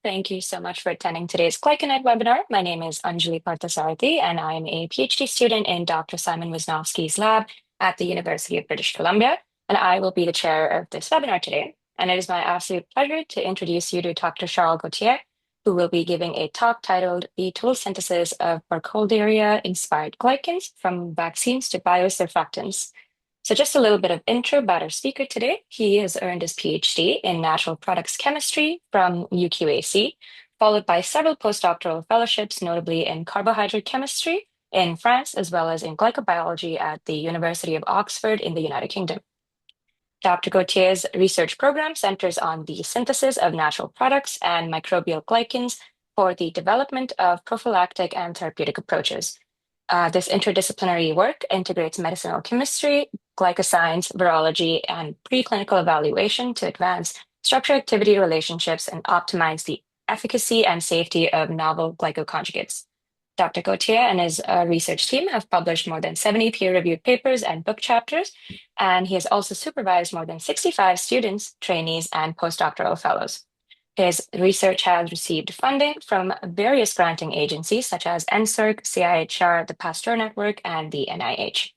Thank you so much for attending today's Glyconet webinar. My name is Anjali Parthasarathy, and I'm a PhD student in Dr. Simon Wisnowski's lab at the University of British Columbia, and I will be the chair of this webinar today. And it is my absolute pleasure to introduce you to Dr. Charles Gauthier, who will be giving a talk titled The Total Synthesis of Burkholderia-Inspired Glycans from Vaccines to Biosurfactants. So just a little bit of intro about our speaker today. He has earned his PhD in natural products chemistry from UQAC, followed by several postdoctoral fellowships, notably in carbohydrate chemistry in France, as well as in glycobiology at the University of Oxford in the United Kingdom. Dr. Gauthier's research program centers on the synthesis of natural products and microbial glycans for the development of prophylactic and therapeutic approaches. This interdisciplinary work integrates medicinal chemistry, glycoscience, virology, and preclinical evaluation to advance structure-activity relationships and optimize the efficacy and safety of novel glycoconjugates. Dr. Gauthier and his research team have published more than 70 peer-reviewed papers and book chapters, and he has also supervised more than 65 students, trainees, and postdoctoral fellows. His research has received funding from various granting agencies such as NSERC, CIHR, the Pasteur Network, and the NIH.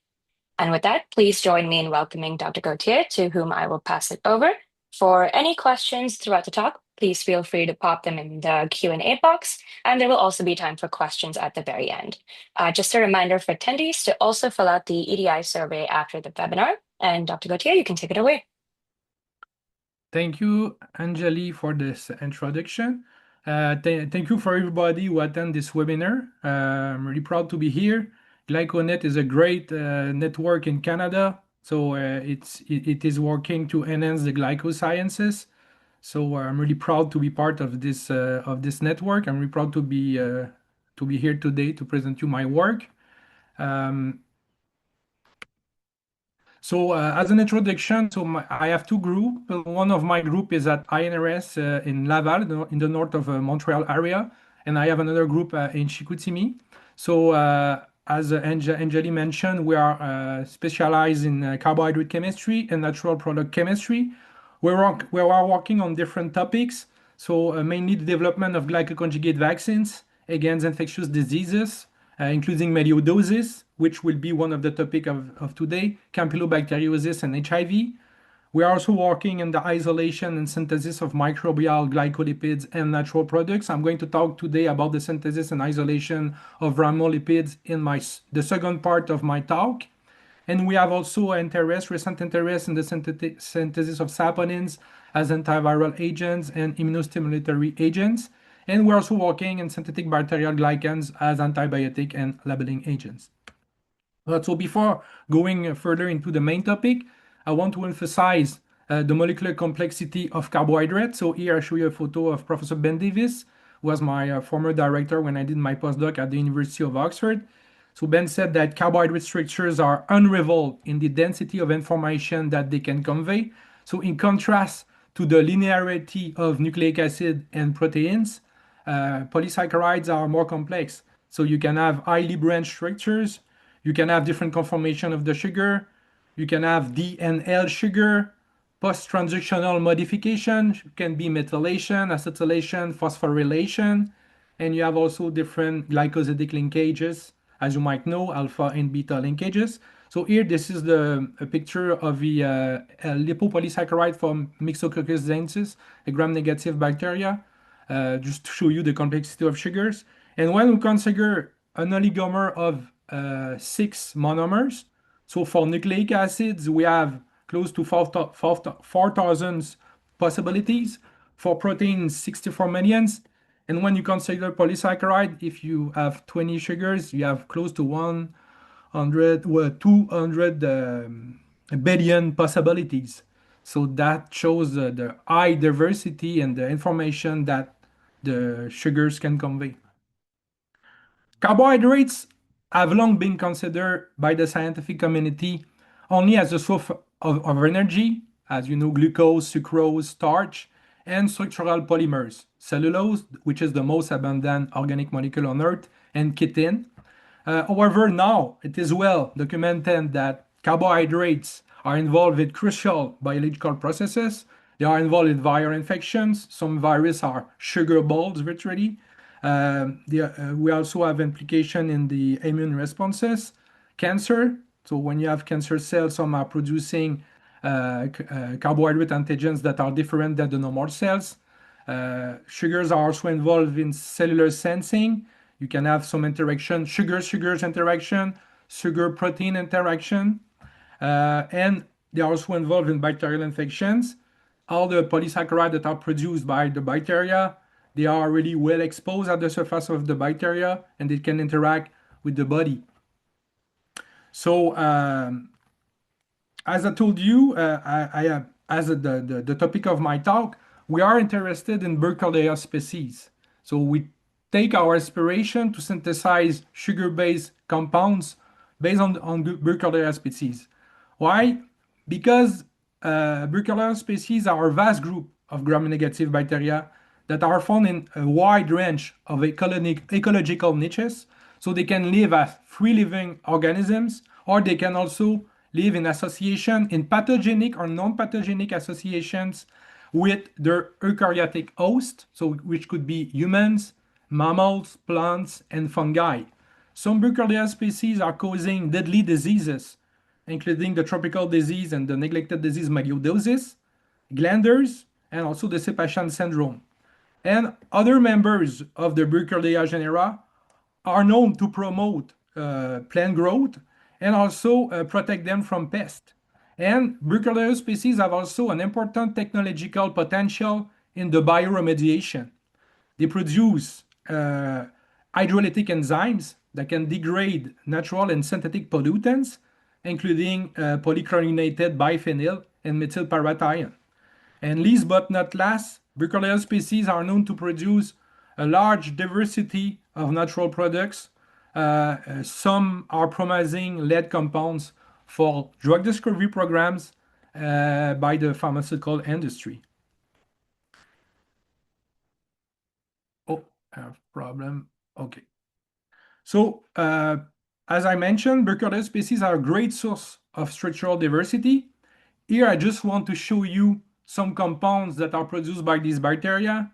And with that, please join me in welcoming Dr. Gauthier, to whom I will pass it over. For any questions throughout the talk, please feel free to pop them in the Q&A box, and there will also be time for questions at the very end. Just a reminder for attendees to also fill out the EDI survey after the webinar. And Dr. Gauthier, you can take it away. Thank you, Anjali, for this introduction. Thank you for everybody who attend this webinar. I'm really proud to be here. Glyconet is a great network in Canada, so it is working to enhance the glycosciences. So I'm really proud to be part of this network. I'm really proud to be here today to present you my work. So as an introduction, I have two groups. One of my group is at INRS in Laval, in the north of Montreal area, and I have another group in Chicoutimi. So as Anjali mentioned, we are specialized in carbohydrate chemistry and natural product chemistry. We are working on different topics. So mainly the development of glycoconjugate vaccines against infectious diseases, including melioidosis, which will be one of the topic of today, campylobacteriosis and HIV. We are also working in the isolation and synthesis of microbial glycolipids and natural products. I'm going to talk today about the synthesis and isolation of rhamnolipids in the second part of my talk. And we have also recent interest in the synthesis of saponins as antiviral agents and immunostimulatory agents. And we're also working in synthetic bacterial glycans as antibiotic and labeling agents. So before going further into the main topic, I want to emphasize the molecular complexity of carbohydrates. So here I show you a photo of Professor Ben Davis, who was my former director when I did my postdoc at the University of Oxford. So Ben said that carbohydrate structures are unrivaled in the density of information that they can convey. So in contrast to the linearity of nucleic acid and proteins, polysaccharides are more complex. So you can have highly branched structures, you can have different conformation of the sugar, you can have D and L sugar, post-transitional modification can be methylation, acetylation, phosphorylation, and you have also different glycosidic linkages, as you might know, alpha and beta linkages. So here, this is a picture of the lipopolysaccharide from Myxococcus zensis, a gram-negative bacteria, just to show you the complexity of sugars. And when we consider an oligomer of 6 monomers, so for nucleic acids, we have close to 4,000 possibilities. For proteins, 64 millions. And when you consider polysaccharide, if you have 20 sugars, you have close to 200 billion possibilities. So that shows the high diversity and the information that the sugars can convey. Carbohydrates have long been considered by the scientific community only as a source of energy, as you know, glucose, sucrose, starch, and structural polymers, cellulose, which is the most abundant organic molecule on Earth, and chitin. However, now it is well documented that carbohydrates are involved with crucial biological processes They are involved in viral infections. Some viruses are sugar balls, virtually. We also have implication in the immune responses. Cancer. So when you have cancer cells, some are producing carbohydrate antigens that are different than the normal cells. Sugars are also involved in cellular sensing. You can have some interaction, sugar-sugars interaction, sugar-protein interaction, and they are also involved in bacterial infections. All the polysaccharides that are produced by the bacteria, they are really well exposed at the surface of the bacteria, and they can interact with the body. So as I told you, as the topic of my talk, we are interested in Burkholderia species. So we take our inspiration to synthesize sugar-based compounds based on Burkholderia species. Why? Because Burkholderia species are a vast group of gram-negative bacteria that are found in a wide range of ecological niches. So they can live as free-living organisms, or they can also live in association in pathogenic or non-pathogenic associations with their eukaryotic host, so which could be humans, mammals, plants, and fungi. Some Burkholderia species are causing deadly diseases, including the tropical disease and the neglected disease melioidosis, glanders, and also the Sepasian syndrome. And other members of the Burkholderia genera are known to promote plant growth and also protect them from pests. And Burkholderia species have also an important technological potential in the bioremediation. They produce hydrolytic enzymes that can degrade natural and synthetic pollutants, including polychlorinated biphenyl and methylparathione. And least but not last, Burkholderia species are known to produce a large diversity of natural products. Some are promising lead compounds for drug discovery programs by the pharmaceutical industry. Oh, I have a problem. Okay. So, as I mentioned, Burkholderia species are a great source of structural diversity. Here, I just want to show you some compounds that are produced by these bacteria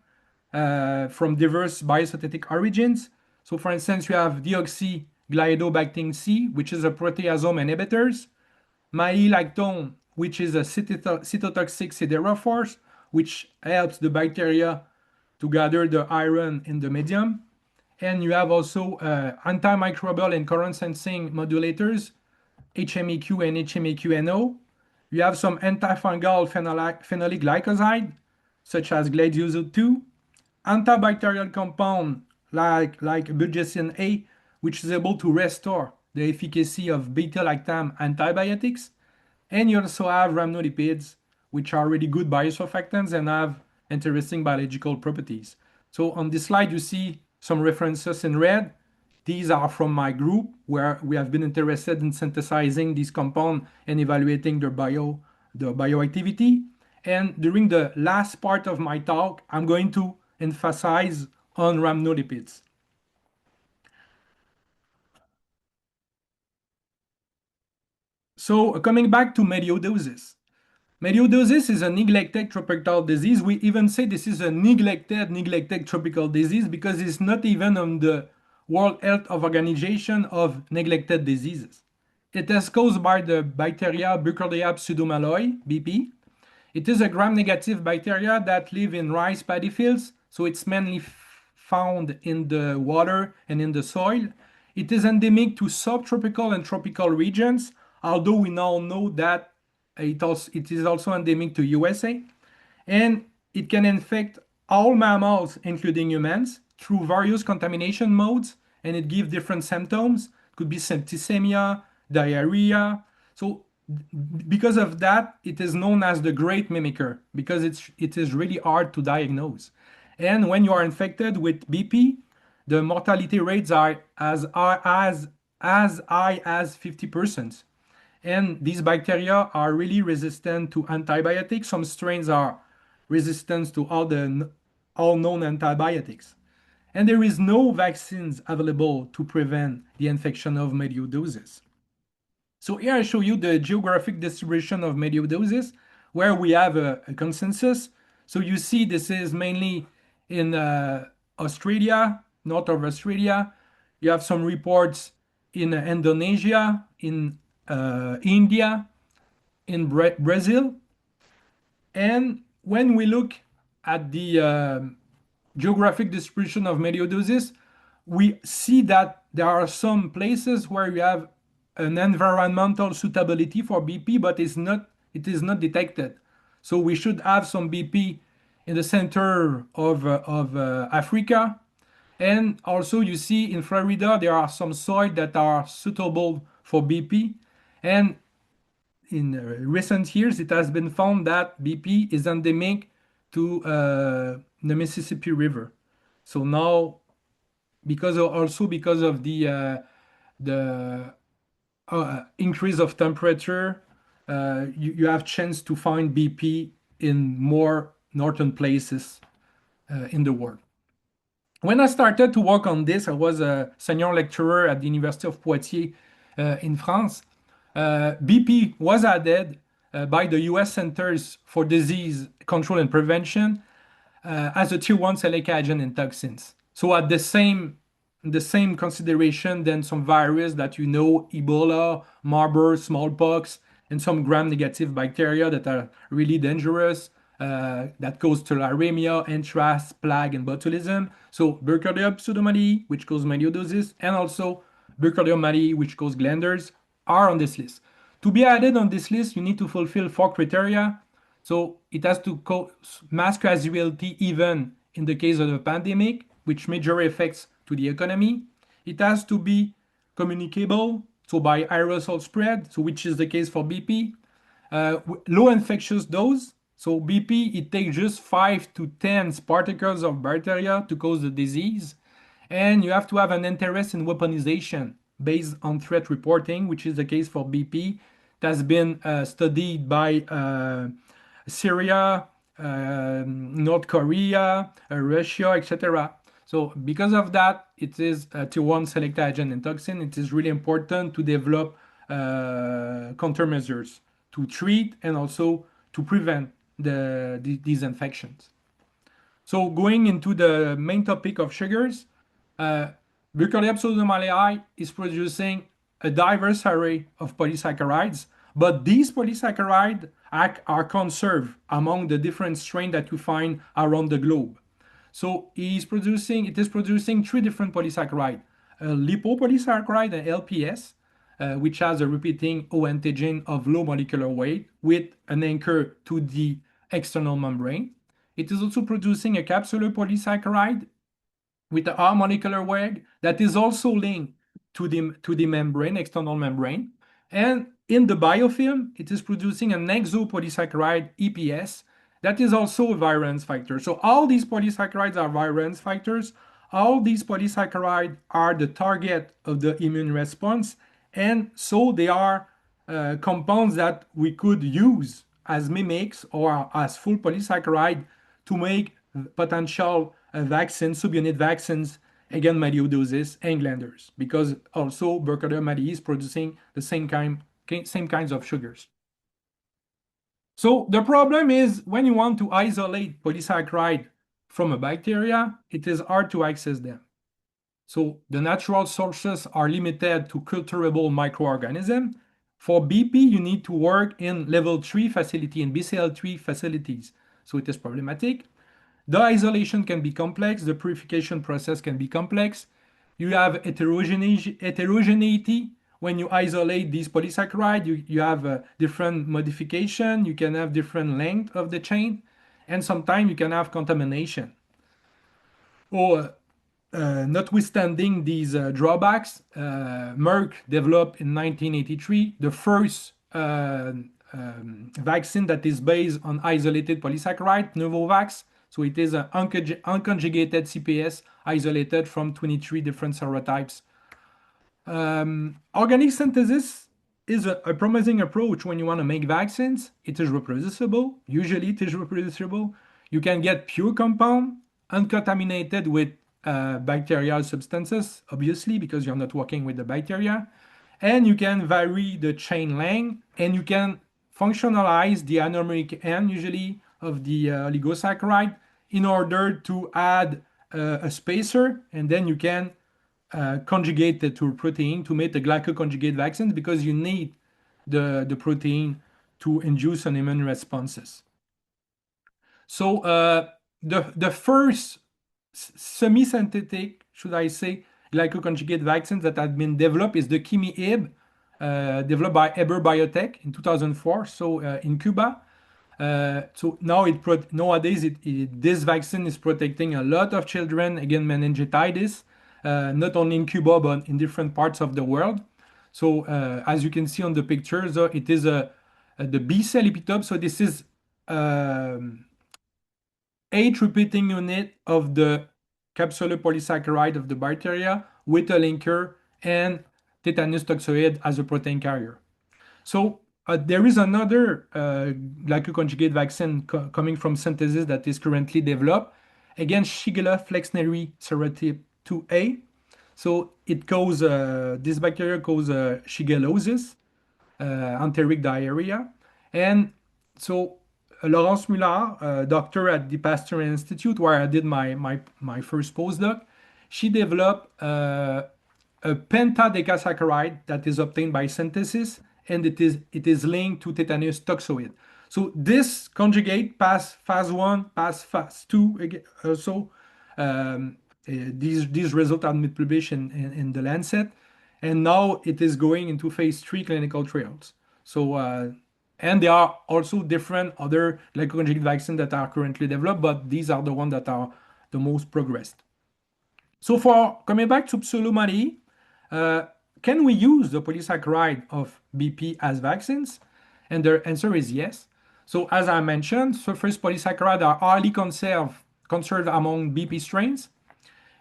from diverse biosynthetic origins. So, for instance, you have deoxygliadobactin C, which is a proteasome inhibitors, melioidosis, which is a cytotoxic siderophore, which helps the bacteria to gather the iron in the medium. And you have also antimicrobial and current sensing modulators, HMEQ and HMEQ-NO. You have some antifungal phenolic glycoside, such as glycosylation, antibacterial compound like budgesine A, which is able to restore the efficacy of beta-lactam antibiotics. And you also have rhamnolipids, which are really good biosurfactants and have interesting biological properties. So on this slide, you see some references in red. These are from my group where we have been interested in synthesizing these compounds and evaluating their bioactivity. And during the last part of my talk, I'm going to emphasize on rhamnolipids. So coming back to melioidosis. Melioidosis is a neglected tropical disease. We even say this is a neglected tropical disease because it's not even on the World Health Organization of neglected diseases. It is caused by the bacteria Burkholderia pseudomallei, BP. It is a gram-negative bacteria that live in rice paddy fields, so it's mainly found in the water and in the soil. It is endemic to subtropical and tropical regions, although we now know that it is also endemic to USA. And it can infect all mammals, including humans, through various contamination modes, and it gives different symptoms. It could be septicemia, diarrhea. So because of that, it is known as the great mimicker because it is really hard to diagnose. And when you are infected with BP, the mortality rates are as high as 50%. And these bacteria are really resistant to antibiotics. Some strains are resistant to all known antibiotics. And there is no vaccines available to prevent the infection of melioidosis. So here I show you the geographic distribution of melioidosis. where we have a consensus. So you see this is mainly in Australia, north of Australia. You have some reports in Indonesia, in India, in Brazil. And when we look at the geographic distribution of melioidosis, we see that there are some places where you have an environmental suitability for BP, but it is not detected. So we should have some BP in the center of Africa. And also you see in Florida, there are some soil that are suitable for BP. And in recent years, it has been found that BP is endemic to the Mississippi River. So now, because of the increase of temperature, you have chance to find BP in more northern places in the world. When I started to work on this, I was a senior lecturer at the University of Poitiers in France. BP was added by the US Centers for Disease Control and Prevention as a tier 1 silica agent in toxins. So at the same consideration than some virus that you know, Ebola, Marburg, smallpox, and some gram-negative bacteria that are really dangerous, that cause tularemia, anthrax, plague, and botulism. So Burkholderia pseudomallei, which cause melioidosis, and also Burkholderia-Malei, which cause glanders, are on this list. To be added on this list, you need to fulfill 4 criteria. So it has to cause mass casualty even in the case of a pandemic, which major effects to the economy. It has to be communicable, so by aerosol spread, so which is the case for BP. Low infectious dose, so BP, it takes just 5 to 10 particles of bacteria to cause the disease. And you have to have an interest in weaponization based on threat reporting, which is the case for BP. It has been studied by Syria, North Korea, Russia, etc. So because of that, it is a tier 1 select agent and toxin. It is really important to develop countermeasures to treat and also to prevent these infections. So going into the main topic of sugars, Burkholderia-Pseudomallei is producing a diverse array of polysaccharides, but these polysaccharides are conserved among the different strains that you find around the globe. So it is producing 3 different polysaccharides: a lipopolysaccharide, an LPS, which has a repeating O-antigen of low molecular weight with an anchor to the external membrane. It is also producing a capsular polysaccharide with a high molecular weight that is also linked to the membrane, external membrane. And in the biofilm, it is producing an exopolysaccharide, EPS, that is also a virulence factor. So all these polysaccharides are virulence factors. All these polysaccharides are the target of the immune response. And so they are compounds that we could use as mimics or as full polysaccharide to make potential vaccines, subunit vaccines against melioidosis and glanders, because also Burkholderia-Malei is producing the same kinds of sugars. So the problem is when you want to isolate polysaccharide from a bacteria, it is hard to access them. So the natural sources are limited to culturable microorganisms. For BP, you need to work in level 3 facility, in BCL3 facilities. So it is problematic. The isolation can be complex. The purification process can be complex. You have heterogeneity. When you isolate these polysaccharides, you have a different modification. You can have different length of the chain. And sometimes you can have contamination. Or notwithstanding these drawbacks, Merck developed in 1983 the first vaccine that is based on isolated polysaccharide, Novavax. So it is an unconjugated CPS isolated from 23 different serotypes. Organic synthesis is a promising approach when you want to make vaccines. It is reproducible. Usually it is reproducible. You can get pure compound, uncontaminated with bacterial substances, obviously, because you're not working with the bacteria. And you can vary the chain length, and you can functionalize the anomeric end, usually, of the oligosaccharide in order to add a spacer, and then you can conjugate it to a protein to make the glycoconjugate vaccines because you need the protein to induce an immune responses. So the first semi-synthetic, should I say, glycoconjugate vaccines that have been developed is the Kimi-Ib, developed by Eber Biotech in 2004, so in Cuba. So now nowadays this vaccine is protecting a lot of children against meningitis, not only in Cuba but in different parts of the world. So as you can see on the pictures, it is the B cell epitope. So this is 8 repeating unit of the capsulopolysaccharide of the bacteria with a linker and tetanus toxoid as a protein carrier. So there is another glycoconjugate vaccine coming from synthesis that is currently developed against Shigella flexneri serotype 2A. So this bacteria causes shigellosis, enteric diarrhea, and so Laurence Muller, doctor at the Pasteur Institute, where I did my first postdoc, she developed a pentadecasaccharide that is obtained by synthesis, and it is linked to tetanus toxoid. So this conjugate passed phase 1, passed phase 2 also. These results are published in the Lancet, and now it is going into phase 3 clinical trials. So and there are also different other glycoconjugate vaccines that are currently developed, but these are the ones that are the most progressed. So for coming back to pseudomallei, can we use the polysaccharide of BP as vaccines? And the answer is yes. So as I mentioned, surface polysaccharides are highly conserved among BP strains.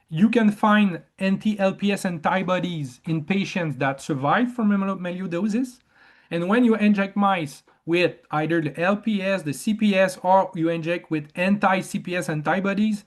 You can find anti-LPS antibodies in patients that survive from melioidosis. And when you inject mice with either the LPS, the CPS, or you inject with anti-CPS antibodies,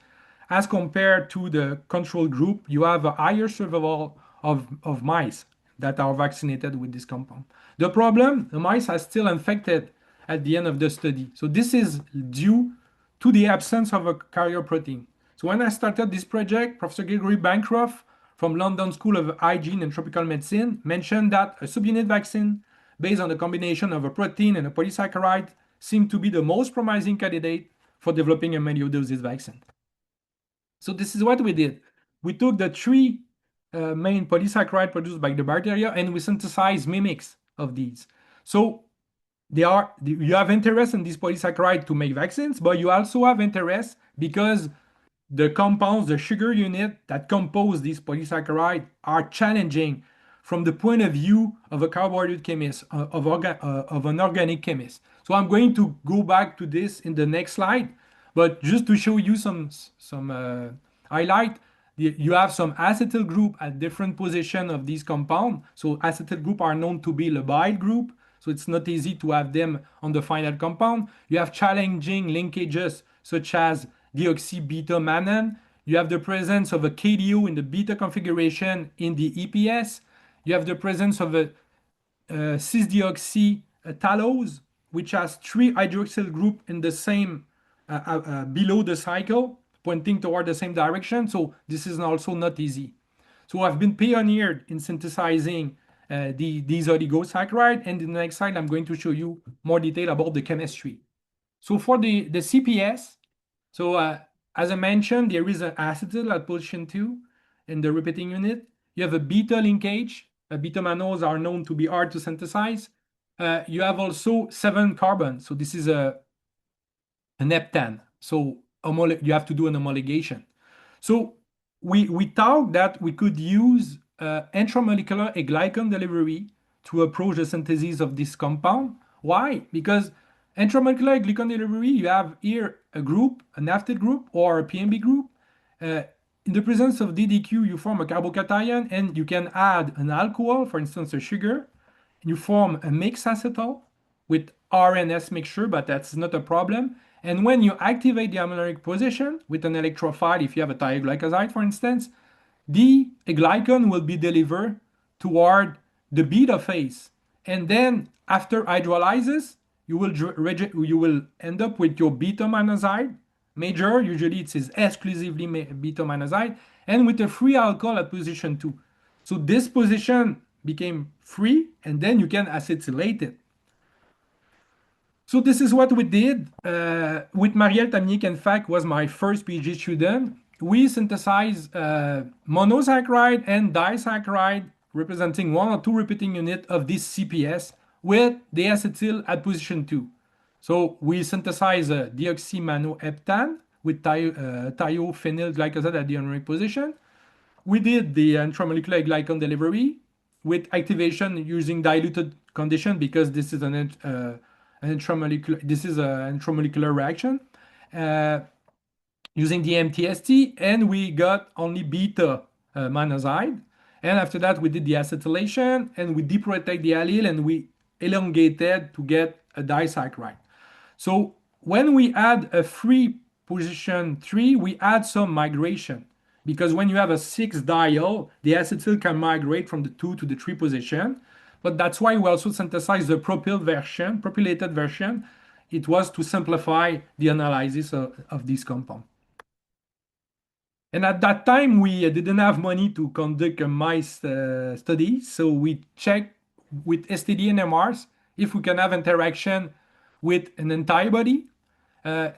as compared to the control group, you have a higher survival of mice that are vaccinated with this compound. The problem, the mice are still infected at the end of the study. So this is due to the absence of a carrier protein. So when I started this project, Professor Gregory Bancroft from London School of Hygiene and Tropical Medicine mentioned that a subunit vaccine based on the combination of a protein and a polysaccharide seemed to be the most promising candidate for developing a melioidosis vaccine. So this is what we did. We took the 3 main polysaccharides produced by the bacteria and we synthesized mimics of these. So you have interest in these polysaccharides to make vaccines, but you also have interest because the compounds, the sugar unit that compose these polysaccharides are challenging from the point of view of a carbohydrate chemist, of an organic chemist. So I'm going to go back to this in the next slide, but just to show you some highlight, you have some acetyl group at different position of these compounds. So acetyl group are known to be labile group, so it's not easy to have them on the final compound. You have challenging linkages such as deoxy-beta-mannan. You have the presence of a Kdo in the beta configuration in the EPS. You have the presence of a cis-deoxy talose, which has 3 hydroxyl group in the same below the cycle, pointing toward the same direction. So this is also not easy. So I've been pioneered in synthesizing these oligosaccharides, and in the next slide I'm going to show you more detail about the chemistry. So for the CPS, so as I mentioned, there is an acetyl at position 2 in the repeating unit. You have a beta linkage. Beta mannose are known to be hard to synthesize. You have also 7 carbons. So this is an heptane. So you have to do an homologation. So we thought that we could use intramolecular aglycon delivery to approach the synthesis of this compound. Why? Because intramolecular aglycon delivery, you have here a group, a naphtide group or a PMB group. In the presence of DDQ, you form a carbocation and you can add an alcohol, for instance, a sugar. You form a mixed acetal with RNS mixture, but that's not a problem. And when you activate the ammonic position with an electrophile, if you have a thioglycoside, for instance, the glycon will be delivered toward the beta phase. And then after hydrolysis, you will end up with your beta-monoxide major. Usually it is exclusively beta-monoxide, and with a free alcohol at position 2. So this position became free, and then you can acetylate it. So this is what we did with Marielle Tamnik. In fact, was my first PhD student. We synthesized monosaccharide and disaccharide representing 1 or 2 repeating unit of this CPS with the acetyl at position 2. So we synthesize deoxymanoheptane with thiophenyl glycoside at the anomeric position. We did the intramolecular glycan delivery with activation using diluted condition because this is an intramolecular reaction using the MTST, and we got only beta monoxide. And after that, we did the acetylation and we deprotate the allele and we elongated to get a disaccharide. So when we add a free position 3, we add some migration because when you have a 6 diol, the acetyl can migrate from the 2 to the 3 position. But that's why we also synthesized the propylated version. It was to simplify the analysis of this compound. And at that time, we didn't have money to conduct a mice study. So we checked with STD and MRs if we can have interaction with an antibody.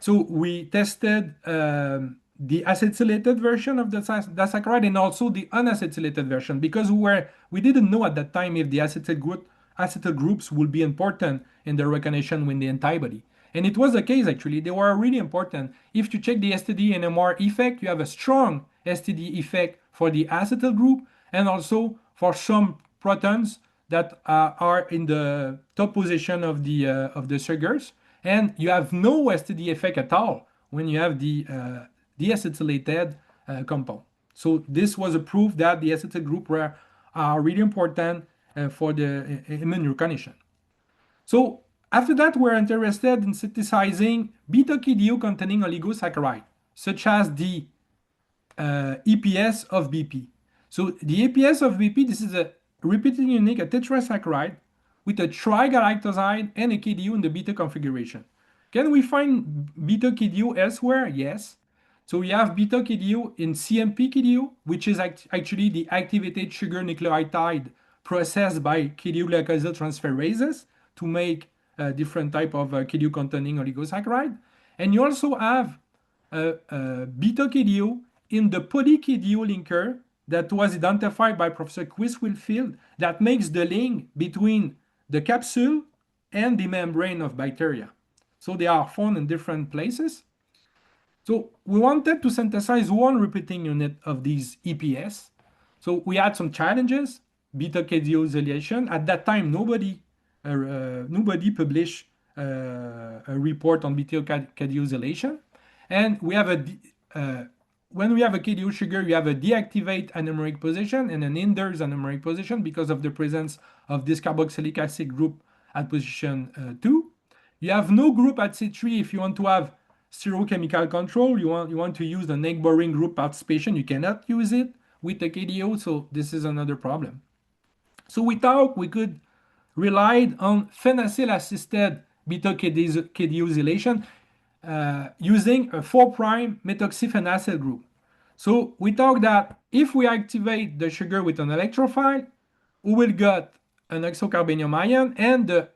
So we tested the acetylated version of the disaccharide and also the unacetylated version because we didn't know at that time if the acetyl groups would be important in the recognition with the antibody. And it was the case actually. They were really important. If you check the STD and MR effect, you have a strong STD effect for the acetyl group and also for some protons that are in the top position of the sugars. And you have no STD effect at all when you have the deacetylated compound. So this was a proof that the acetyl group are really important for the immune recognition. So after that, we're interested in synthesizing β-Kdo containing oligosaccharide, such as the EPS of BP. So the EPS of BP, this is a repeating unit, a tetrasaccharide with a trigalactoside and a Kdo in the beta configuration. Can we find β-Kdo elsewhere? Yes. So we have β-Kdo in CMP-Kdo, which is actually the activated sugar nucleotide processed by Kdo-glycosyl transferases to make different type of Kdo containing oligosaccharide. And you also have β-Kdo in the poly-Kdo linker that was identified by Professor Quist-Wilfield that makes the link between the capsule and the membrane of bacteria. So they are found in different places. So we wanted to synthesize 1 repeating unit of these EPS. So we had some challenges, beta-Kdo-isolation. At that time, nobody published a report on beta-Kdo-isolation. And we have when we have a Kdo sugar, you have a deactivate anomeric position and an inverse anomeric position because of the presence of this carboxylic acid group at position 2. You have no group at C3 if you want to have stereochemical control. You want to use the neighboring group participation. You cannot use it with the Kdo, so this is another problem. So we thought we could rely on phenacyl-assisted beta-Kdo-isolation using a 4' methoxyphenacyl group. So we thought that if we activate the sugar with an electrophile, we will get an oxocarbenium ion and the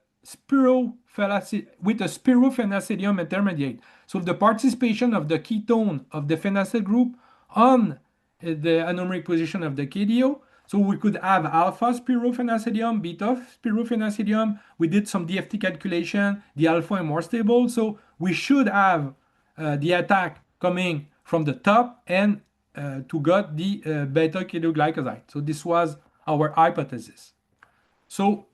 with a spirophenacedium intermediate. So the participation of the ketone of the phenacyl group on the anomeric position of the Kdo. So we could have alpha spirophenacedium, beta spirophenacedium. We did some DFT calculation. The alpha is more stable. So we should have the attack coming from the top and to get the beta-Kdo-glycoside. So this was our hypothesis. So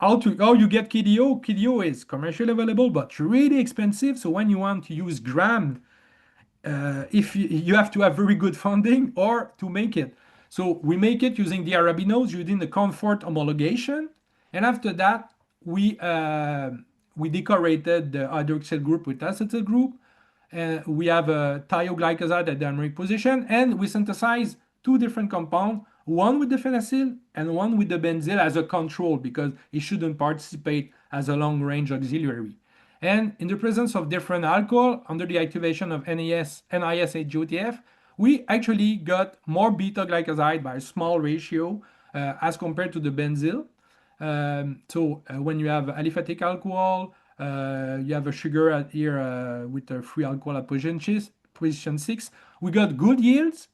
how you get Kdo? Kdo is commercially available, but really expensive. So when you want to use gram, if you have to have very good funding or to make it. So we make it using the arabinose, using the comfort homologation. And after that, we decorated the hydroxyl group with acetyl group. We have a thioglycoside at the anomeric position. And we synthesize 2 different compounds. one with the phenacyl and one with the benzyl as a control because it shouldn't participate as a long-range auxiliary. And in the presence of different alcohol under the activation of NIS HGOTF, we actually got more beta-glycoside by a small ratio as compared to the benzyl. When you have aliphatic alcohol, you have a sugar at here with a free alcohol at position 6. We got good yields,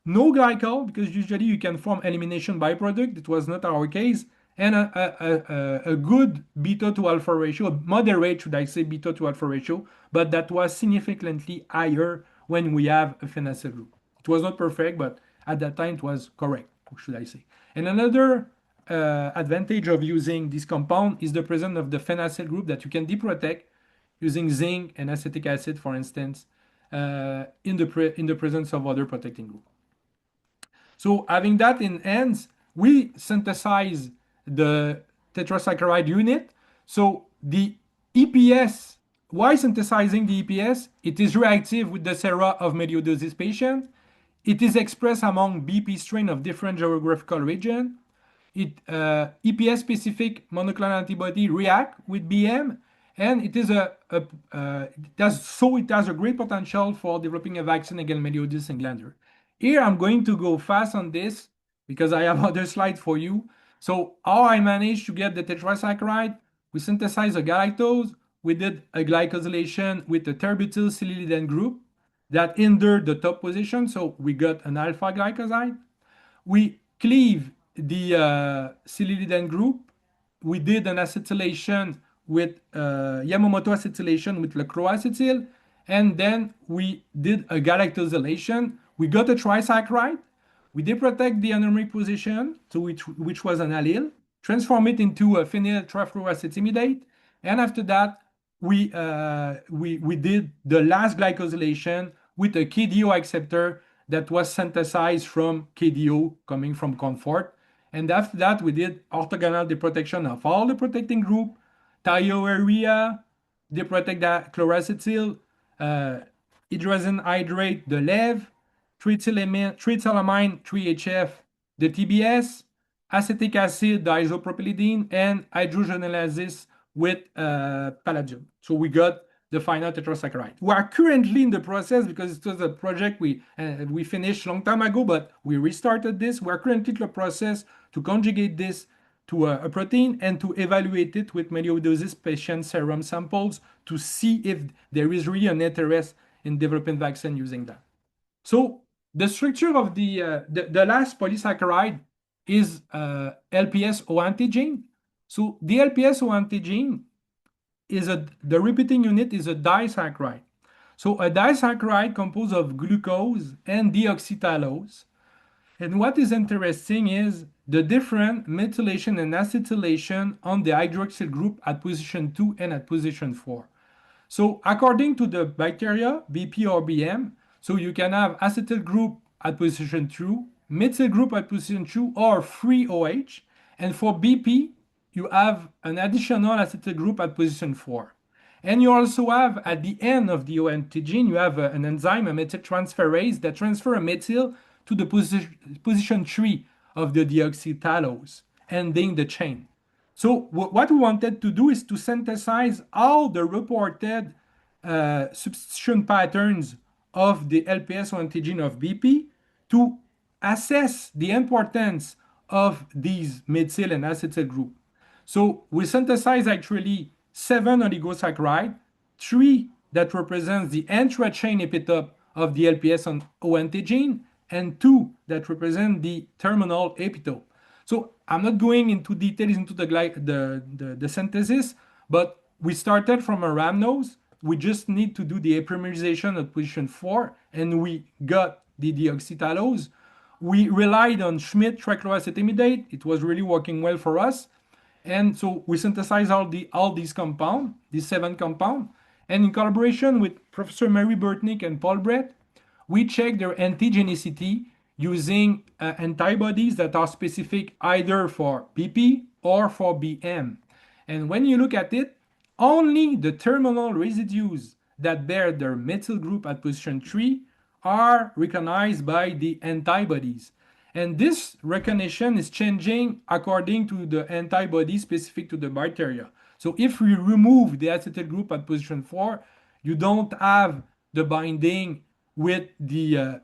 no glycol, because usually you can form elimination byproduct. It was not our case. And a good beta to alpha ratio, moderate, should I say, beta to alpha ratio, but that was significantly higher when we have a phenacyl group. It was not perfect, but at that time it was correct, should I say. And another advantage of using this compound is the presence of the phenacyl group that you can deprotect using zinc and acetic acid, for instance, in the presence of other protecting group. So having that in hands, we synthesize the tetrasaccharide unit. So the EPS, why synthesizing the EPS? It is reactive with the sera of melioidosis patient. It is expressed among BP strain of different geographical region. EPS specific monoclonal antibody react with BM, and it is it has a great potential for developing a vaccine against melioidosis and glandular. Here I'm going to go fast on this because I have other slides for you. So how I managed to get the tetrasaccharide, we synthesized a galactose, we did a glycosylation with the terbutyl-silylidene group that hindered the top position, so we got an alpha glycoside. We cleave the silylidene group. We did an acetylation with Yamamoto acetylation with lacroacetyl, and then we did a galactosylation. We got a trisaccharide. We deprotect the anomeric position, so which was an allele, transform it into a phenyl trifluoroacetamidate, and after that, we did the last glycosylation with a Kdo acceptor that was synthesized from Kdo coming from Comfort. And after that, we did orthogonal deprotection of all the protecting group, thiourea, deprotect the chloroacetyl, hydrazine hydrate, the LEV, triethylamine, 3HF, the TBS, acetic acid, diisopropylidine, and hydrogenolysis with palladium. So we got the final tetrasaccharide. We are currently in the process because it was a project we finished a long time ago, but we restarted this. We are currently in the process to conjugate this to a protein and to evaluate it with melioidosis patient serum samples to see if there is really an interest in developing vaccine using that. So the structure of the last polysaccharide is LPS O-antigen. So the LPS O-antigen is the repeating unit is a disaccharide. So a disaccharide composed of glucose and deoxytallose. And what is interesting is the different methylation and acetylation on the hydroxyl group at position 2 and at position 4. So according to the bacteria, BP or BM, so you can have acetyl group at position 2, methyl group at position 2, or free OH. And for BP, you have an additional acetyl group at position 4. And you also have, at the end of the O-antigen, you have an enzyme, a methyltransferase, that transfer a methyl to the position 3 of the deoxytallose, ending the chain. So what we wanted to do is to synthesize all the reported substitution patterns of the LPS antigen of BP to assess the importance of these methyl and acetyl group. So we synthesize actually 7 oligosaccharides, 3 that represents the intra-chain epitope of the LPS O-antigen, and 2 that represent the terminal epitope. So I'm not going into details into the synthesis, but we started from a rhamnose. We just need to do the epimerization at position 4, and we got the deoxytallose. We relied on Schmidt trichloroacetamidate. It was really working well for us. And so we synthesized all these compounds, these 7 compounds. And in collaboration with Professor Mary Burtnick and Paul Brett, we checked their antigenicity using antibodies that are specific either for BP or for BM. And when you look at it, only the terminal residues that bear their methyl group at position 3 are recognized by the antibodies. And this recognition is changing according to the antibody specific to the bacteria. So if we remove the acetyl group at position 4, you don't have the binding with the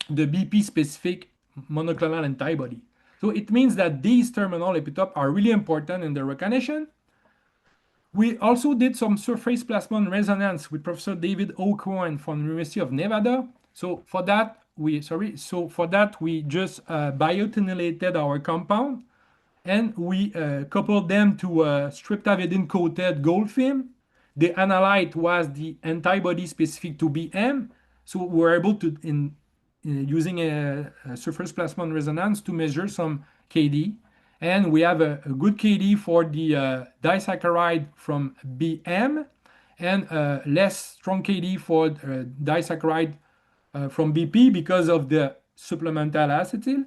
BP specific monoclonal antibody. So it means that these terminal epitopes are really important in the recognition. We also did some surface plasmon resonance with Professor David O'Cohen from the University of Nevada. So for that, we just biotinylated our compound, and we coupled them to a streptavidin-coated gold film. The analyte was the antibody specific to BM. So we were able to, using a surface plasmon resonance, to measure some KD. And we have a good KD for the disaccharide from BM, and less strong KD for disaccharide from BP because of the supplemental acetyl.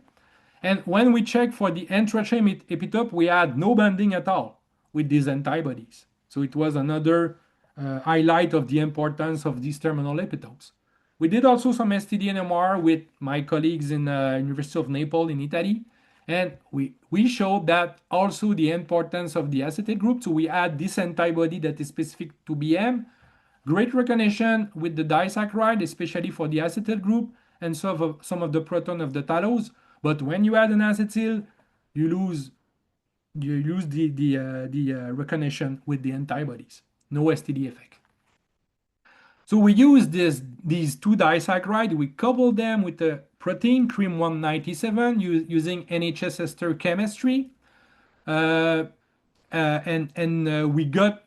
And when we check for the intrachain epitope, we had no binding at all with these antibodies. So it was another highlight of the importance of these terminal epitopes. We did also some STD NMR with my colleagues in University of Naples in Italy. And we showed that also the importance of the acetyl group. So we add this antibody that is specific to BM. Great recognition with the disaccharide, especially for the acetyl group and some of the proton of the tallose. But when you add an acetyl, you lose the recognition with the antibodies. No STD effect. So we use these two disaccharides. We couple them with a protein, cream 197, using NHS ester chemistry. And we got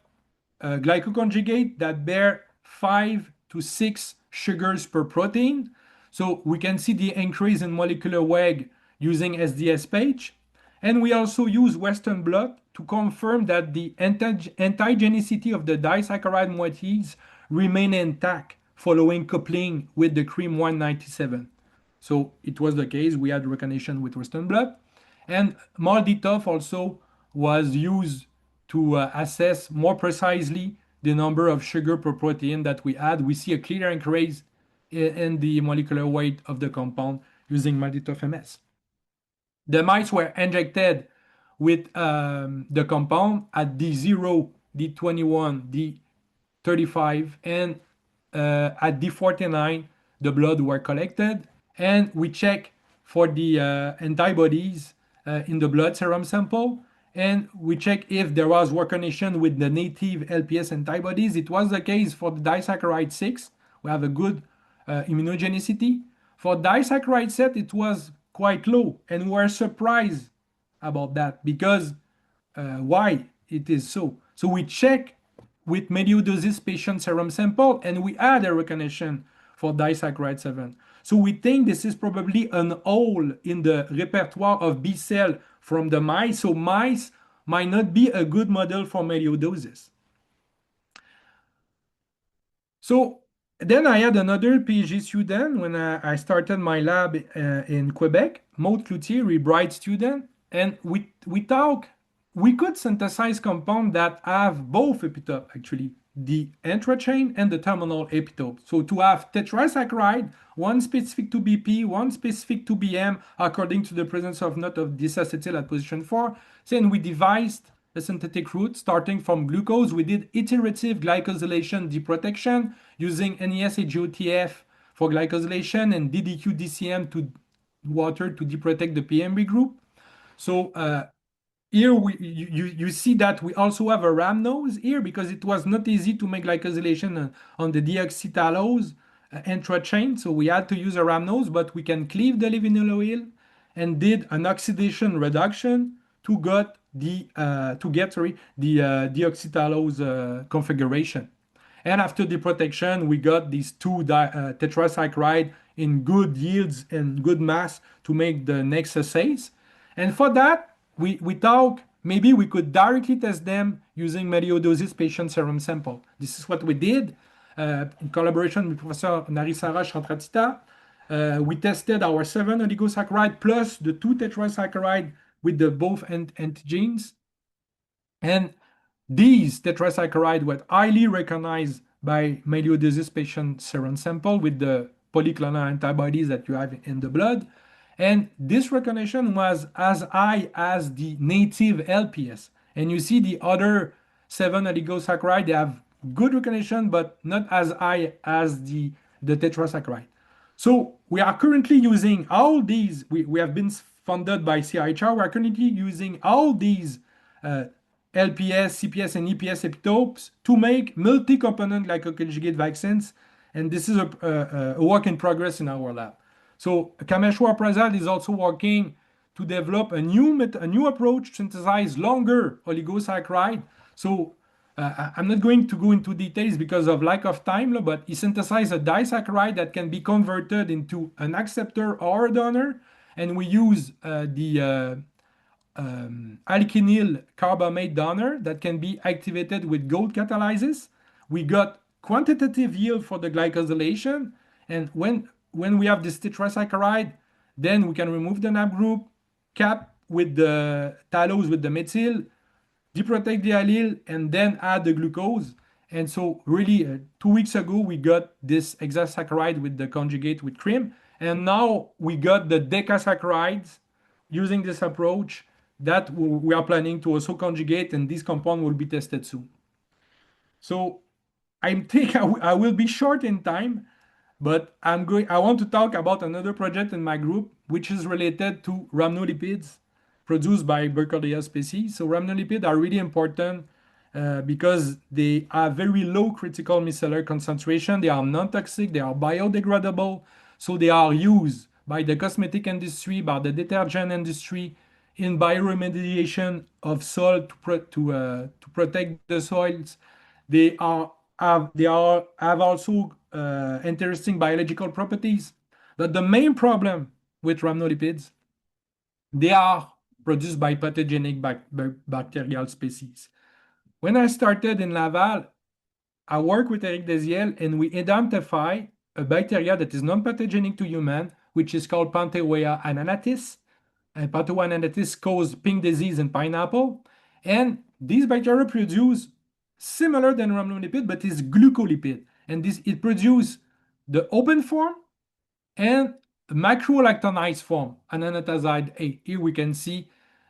a glycoconjugate that bear 5 to 6 sugars per protein. So we can see the increase in molecular weight using SDS page. And we also use Western blot to confirm that the antigenicity of the disaccharide moieties remain intact following coupling with the cream 197. So it was the case. We had recognition with Western blot. And MALDI-TOF also was used to assess more precisely the number of sugar per protein that we had. We see a clear increase in the molecular weight of the compound using MALDI-TOF MS. The mice were injected with the compound at D0, D21, D35, and at D49, the blood were collected, and we check for the antibodies in the blood serum sample, and we check if there was recognition with the native LPS antibodies. It was the case for the disaccharide 6. We have a good immunogenicity. For disaccharide set, it was quite low, and we were surprised about that because why it is so. So we check with melioidosis patient serum sample, and we had a recognition for disaccharide 7. So we think this is probably an hole in the repertoire of B cell from the mice. So mice might not be a good model for melioidosis. So then I had another PhD student when I started my lab in Quebec, Maud Cloutier, a bright student, and we talk. We could synthesize compounds that have both epitope, actually, the intrachain and the terminal epitope. So to have tetrasaccharide, one specific to BP, one specific to BM, according to the presence of not of disacetyl at position 4. Then we devised a synthetic route starting from glucose. We did iterative glycosylation deprotection using NES-AGOTF for glycosylation and DDQ-DCM to water to deprotect the PMB group. So here you see that we also have a rhamnose here because it was not easy to make glycosylation on the deoxytalose intrachain. So we had to use a rhamnose, but we can cleave the livinyl oil and did an oxidation reduction to get the deoxytalose configuration. And after the protection, we got these two tetrasaccharide in good yields and good mass to make the next assays. And for that, we thought maybe we could directly test them using melioidosis patient serum sample. This is what we did in collaboration with Professor Narisara Shantratita. We tested our 7 oligosaccharide plus the 2 tetrasaccharide with the both antigens. And these tetrasaccharide were highly recognized by melioidosis patient serum sample with the polyclonal antibodies that you have in the blood. And this recognition was as high as the native LPS. And you see the other 7 oligosaccharides, they have good recognition, but not as high as the tetrasaccharide. So we are currently using all these, we have been funded by CIHR, we are currently using all these uh, LPS, CPS, and EPS epitopes to make multi-component glycoconjugate vaccines. And this is a work in progress in our lab. So Kameshwar Prasad is also working to develop a new approach to synthesize longer oligosaccharide. So I'm not going to go into details because of lack of time, but he synthesized a disaccharide that can be converted into an acceptor or a donor, and we use the alkenyl carbamate donor that can be activated with gold catalysis. We got quantitative yield for the glycosylation, and when we have this tetrasaccharide, then we can remove the NAP group, cap with the talose with the methyl, deprotect the allele, and then add the glucose. And so really 2 weeks ago, we got this hexasaccharide with the conjugate with cream. And now we got the decasaccharides using this approach that we are planning to also conjugate, and this compound will be tested soon. So I think I will be short in time, but I want to talk about another project in my group, which is related to rhamnolipids produced by Burkholderia species. So rhamnolipids are really important because they have very low critical micellar concentration. They are non-toxic, they are biodegradable, so they are used by the cosmetic industry, by the detergent industry, in bioremediation of soil to protect the soils. They have also interesting biological properties. But the main problem with rhamnolipids, they are produced by pathogenic bacterial species. When I started in Laval, I worked with Eric Desiel and we identify a bacteria that is non-pathogenic to human, which is called Panthewea ananatis. And Panthewea ananatis causes pink disease in pineapple. And these bacteria produce similar than rhamnolipid, but is glycolipid. And it produces the open form and macrolactonized form, ananatazide A. Here we can see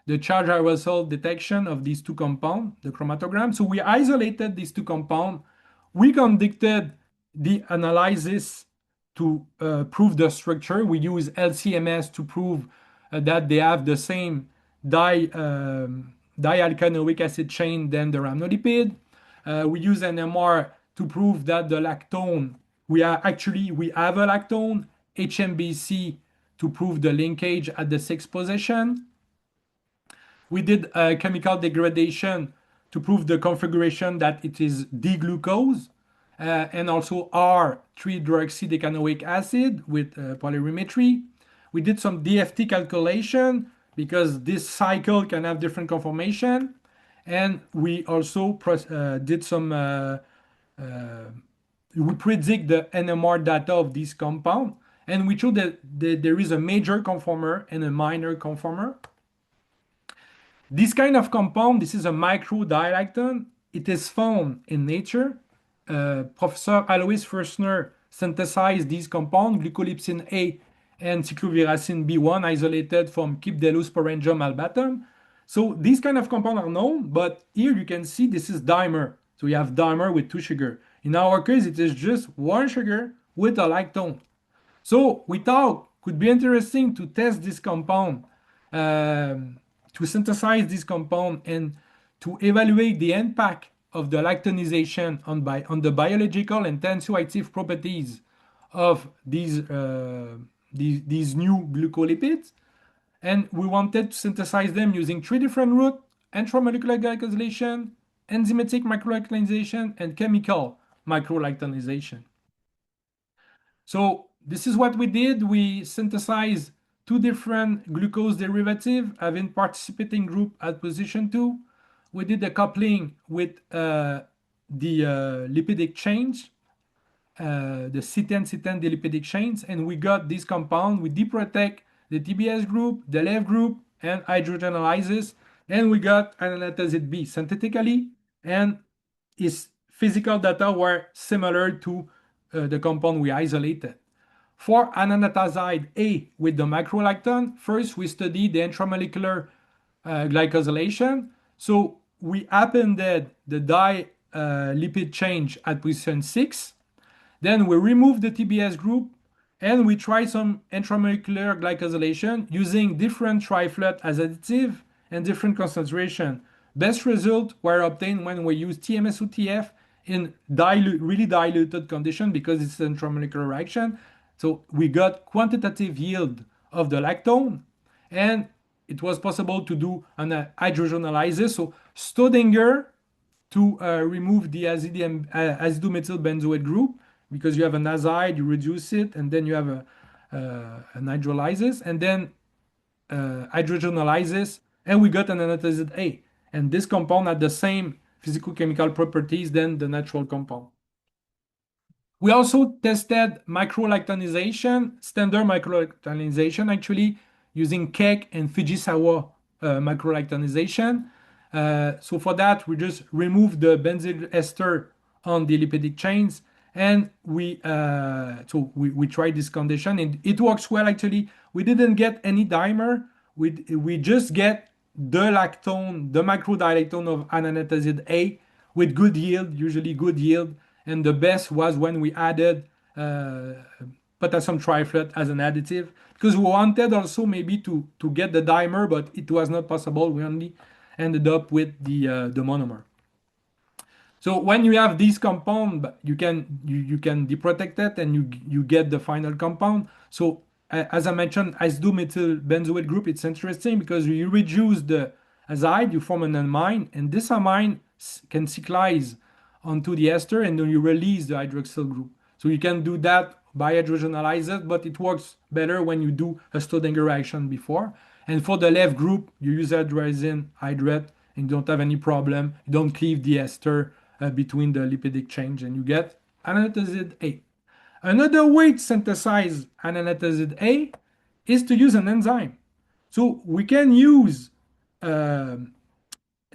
the charge aerosol detection of these two compounds, the chromatogram. So we isolated these two compounds. We conducted the analysis to prove the structure. We use LCMS to prove that they have the same dialkanoic acid chain than the rhamnolipid. We use NMR to prove that the lactone, we have a lactone, HMBC to prove the linkage at the 6th position. We did chemical degradation to prove the configuration that it is D-glucose and also R3-deoxydecanoic acid with polarimetry. We did some DFT calculation because this cycle can have different conformation. And we also did some, we predict the NMR data of this compound. And we showed that there is a major conformer and a minor conformer. This kind of compound, this is a macrodilactone. It is found in nature. Professor Alois Fürstner synthesized these compounds, glycolipsin A and cycloviracin B1, isolated from Kipdelosporangium albatum. So these kind of compounds are known, but here you can see this is dimer. So you have dimer with 2 sugar. In our case, it is just 1 sugar with a lactone. So we thought could be interesting to test this compound, to synthesize this compound and to evaluate the impact of the lactonization on the biological and tensioactive properties of these new glycolipids. And we wanted to synthesize them using 3 different routes: intramolecular glycosylation, enzymatic macrolactonization, and chemical macrolactonization. So this is what we did. We synthesized 2 different glucose derivatives having participating group at position 2. We did a coupling with the lipidic chains, the C10-C10 dilipidic chains, and we got this compound. We deprotect the TBS group, the LEF group, and hydrogenolysis, and we got ananatazide B synthetically, and its physical data were similar to the compound we isolated. For ananatazide A with the macrolactone, first we studied the intramolecular glycosylation. So we appended the lipid change at position 6. Then we removed the TBS group and we tried some intramolecular glycosylation using different trifluoride as additive and different concentration. Best results were obtained when we used TMSOTF in really diluted condition because it's an intramolecular reaction. So we got quantitative yield of the lactone, and it was possible to do an hydrogenalysis. So Staudinger to remove the azidomethyl benzoate group, because you have an azide, you reduce it, and then you have an hydrolysis, and then hydrogenalysis, and we got an anatazide A. And this compound had the same physicochemical properties than the natural compound. We also tested microlactonization, standard microlactonization actually, using Keck and Fujisawa microlactonization. So for that, we just remove the benzyl ester on the lipidic chains, and we tried this condition, and it works well actually. We didn't get any dimer. We just get the lactone, the macrodilactone of ananatazide A with good yield, usually good yield. And the best was when we added potassium trifluoride as an additive, because we wanted also maybe to get the dimer, but it was not possible. We only ended up with the monomer. So when you have these compound, you can deprotect it and you get the final compound. So as I mentioned, azidomethyl benzoate group, it's interesting because you reduce the azide, you form an amine, and this amine can cyclize onto the ester, and then you release the hydroxyl group. So you can do that by hydrogenalysis, but it works better when you do a Staudinger reaction before. And for the left group, you use hydrazine hydrate and you don't have any problem. You don't cleave the ester between the lipidic change, and you get ananatazide A. Another way to synthesize ananatazide A is to use an enzyme. So we can use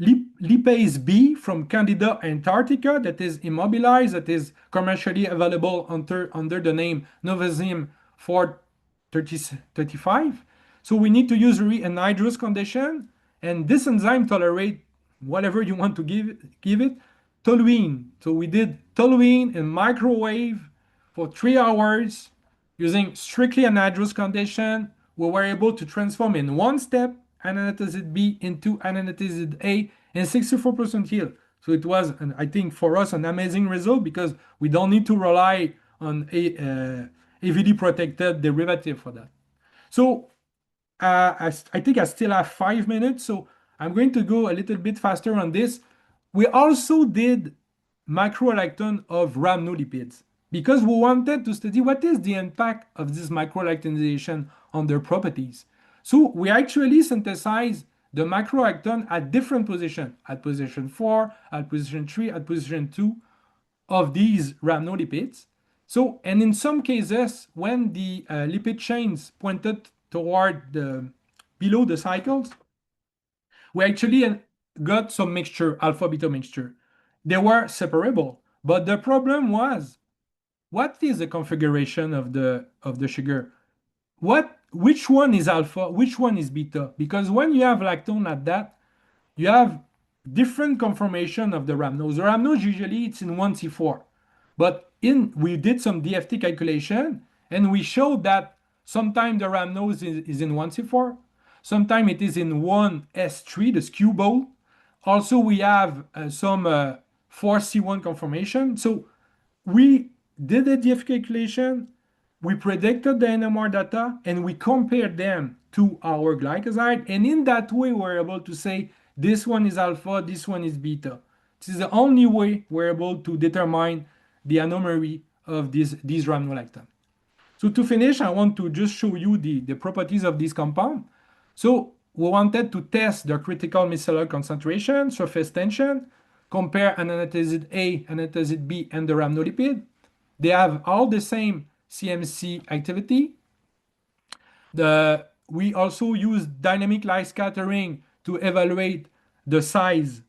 lipase B from Candida Antarctica that is immobilized, that is commercially available under the name Novazim 435. So we need to use anhydrous condition, and this enzyme tolerates whatever you want to give it. Toluene. So we did toluene in microwave for 3 hours using strictly anhydrous condition. We were able to transform in one step ananatazide B into ananatazide A and 64% yield. So it was, I think, for us an amazing result because we don't need to rely on a AVD protected derivative for that. So I think I still have 5 minutes, so I'm going to go a little bit faster on this. We also did macrolactone of rhamnolipids because we wanted to study what is the impact of this macrolactonization on their properties. So we actually synthesized the macrolactone at different positions, at position 4, at position 3, at position 2 of these rhamnolipids. So, and in some cases, when the lipid chains pointed toward below the cycles, we actually got some mixture, alpha-beta mixture. They were separable, but the problem was, what is the configuration of the sugar? Which one is alpha, which one is beta? Because when you have lactone at that, you have different conformation of the rhamnose. The rhamnose usually it's in 1C4, but we did some DFT calculation and we showed that sometimes the rhamnose is in 1C4, sometimes it is in 1S3, the skew bolt. Also, we have some 4C1 conformation. So we did a DFT calculation, we predicted the NMR data, and we compared them to our glycoside. And in that way, we're able to say this one is alpha, this one is beta. This is the only way we're able to determine the anomaly of these rhamnolactone. So to finish, I want to just show you the properties of this compound. So we wanted to test the critical micellar concentration, surface tension, compare ananatazide A, ananatazide B, and the rhamnolipid. They have all the same CMC activity. We also use dynamic light scattering to evaluate the size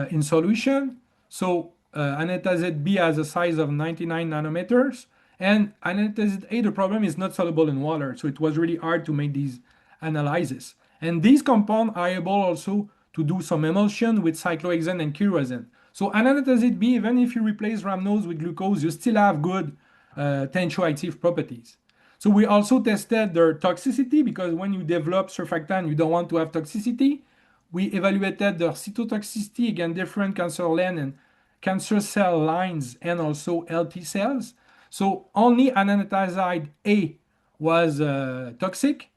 in solution. So ananatazide B has a size of 99 nanometers, And anatazid A, the problem is not soluble in water, so it was really hard to make these analyses. And these compounds are able also to do some emulsion with cyclohexane and kerosene. So anatazid B, even if you replace rhamnose with glucose, you still have good tensioactive properties. So we also tested their toxicity, because when you develop surfactant, you don't want to have toxicity. We evaluated their cytotoxicity against different cancer lines and cancer cell lines and also healthy cells. So only anatazide A was toxic,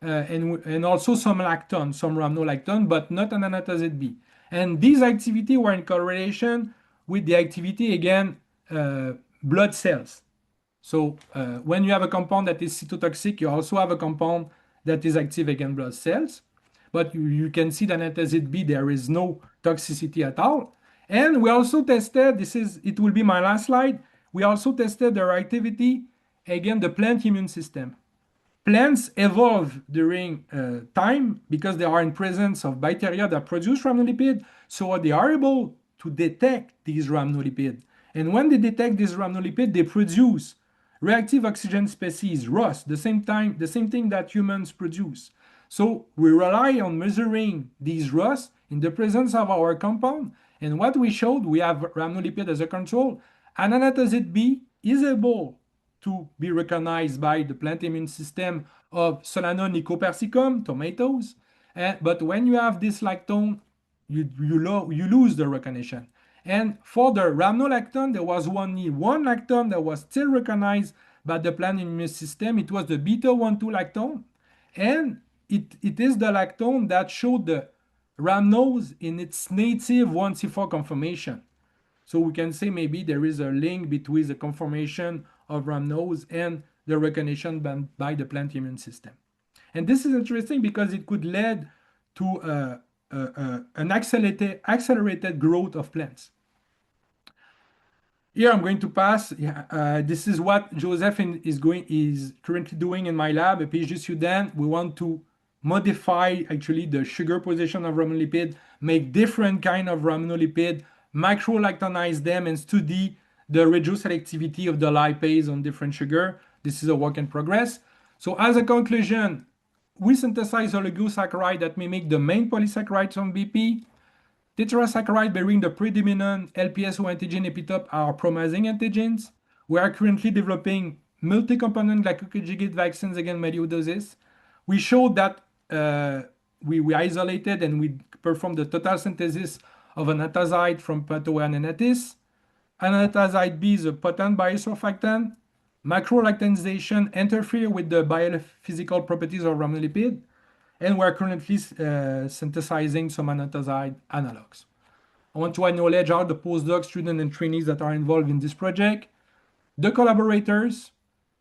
and also some lactone, some rhamnolactone, but not anatazide B. And these activity were in correlation with the activity against blood cells. So when you have a compound that is cytotoxic, you also have a compound that is active against blood cells. But you can see that antacid B, there is no toxicity at all. And we also tested, it will be my last slide, we also tested their activity against the plant immune system. Plants evolve during time because they are in presence of bacteria that produce rhamnolipid, so they are able to detect these rhamnolipid. And when they detect these rhamnolipid, they produce reactive oxygen species, ROS, the same thing that humans produce. So we rely on measuring these ROS in the presence of our compound. And what we showed, we have rhamnolipid as a control. And anatazid B is able to be recognized by the plant immune system of Solanum nicopersicum, tomatoes. But when you have this lactone, you lose the recognition. And for the rhamnolactone, there was only one lactone that was still recognized by the plant immune system. It was the beta-1,2 lactone. And it is the lactone that showed the rhamnose in its native 1C4 conformation. So we can say maybe there is a link between the conformation of rhamnose and the recognition by the plant immune system. And this is interesting because it could lead to an accelerated growth of plants. Here I'm going to pass. This is what Joseph is currently doing in my lab, a PhD student. We want to modify actually the sugar position of rhamnolipid, make different kind of rhamnolipid, macrolactonize them, and study the reduced selectivity of the lipase on different sugar. This is a work in progress. So as a conclusion, we synthesize oligosaccharide that mimic the main polysaccharides from BP. Tetrasaccharide bearing the predominant LPS O-antigen epitope are promising antigens. We are currently developing multi-component glycoconjugate vaccines against melioidosis. We showed that we isolated and we performed the total synthesis of an anatazide from Pathoa nenatis. Anatazide B is a potent biosurfactant. Macrolactonization interfere with the biophysical properties of rhamnolipid. And we're currently synthesizing some anatazide analogs. I want to acknowledge all the postdocs, students, and trainees that are involved in this project, the collaborators,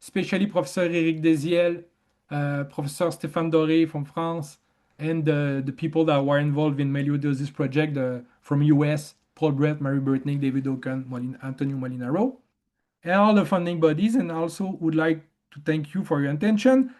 especially Professor Eric Desiel, Professor Stéphane Doré from France, and the people that were involved in melioidosis project from US, Paul Brett, Mary Burtnick, David Oken, Antonio Molinaro, and all the funding bodies. And also would like to thank you for your attention.